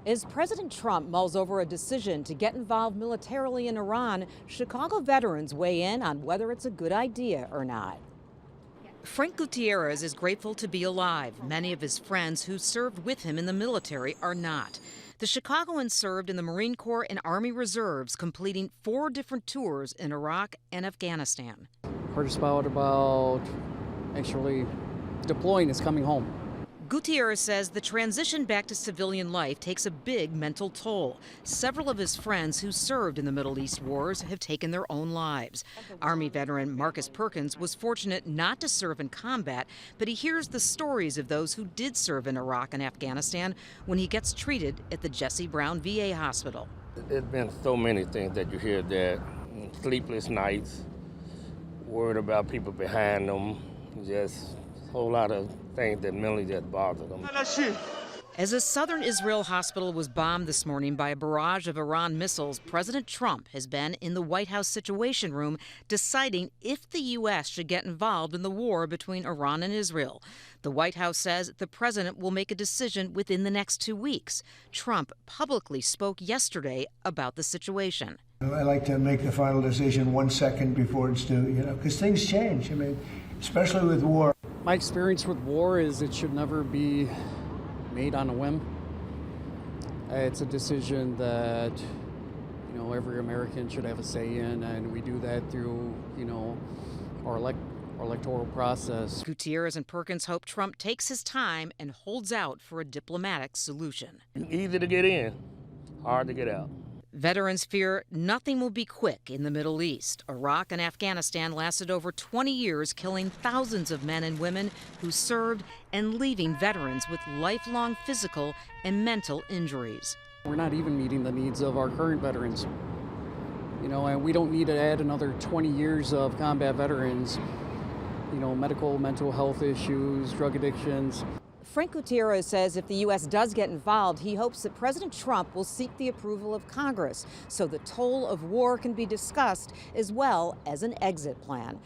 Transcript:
As President Trump mulls over a decision to get involved militarily in Iran, Chicago veterans weigh in on whether it's a good idea or not. Frank Gutierrez is grateful to be alive. Many of his friends who served with him in the military are not. The Chicagoan served in the Marine Corps and Army Reserves, completing 4 different tours in Iraq and Afghanistan. Hardest part about actually deploying is coming home. Gutierrez says the transition back to civilian life takes a big mental toll. Several of his friends who served in the Middle East wars have taken their own lives. Army veteran Marcus Perkins was fortunate not to serve in combat, but he hears the stories of those who did serve in Iraq and Afghanistan when he gets treated at the Jesse Brown VA hospital. There's been so many things that you hear that sleepless nights, worried about people behind them, just a whole lot of things that mentally just bother them. As a southern Israel hospital was bombed this morning by a barrage of Iran missiles, President Trump has been in the White House Situation Room deciding if the U.S. should get involved in the war between Iran and Israel. The White House says the president will make a decision within the next 2 weeks. Trump publicly spoke yesterday about the situation. I like to make the final decision 1 second before it's due, because things change. I mean, especially with war. My experience with war is it should never be made on a whim. It's a decision that, every American should have a say in, and we do that through, our electoral process. Gutierrez and Perkins hope Trump takes his time and holds out for a diplomatic solution. Easy to get in, hard to get out. Veterans fear nothing will be quick in the Middle East. Iraq and Afghanistan lasted over 20 years, killing thousands of men and women who served and leaving veterans with lifelong physical and mental injuries. We're not even meeting the needs of our current veterans. And we don't need to add another 20 years of combat veterans, medical, mental health issues, drug addictions. Frank Gutierrez says if the U.S. does get involved, he hopes that President Trump will seek the approval of Congress so the toll of war can be discussed as well as an exit plan.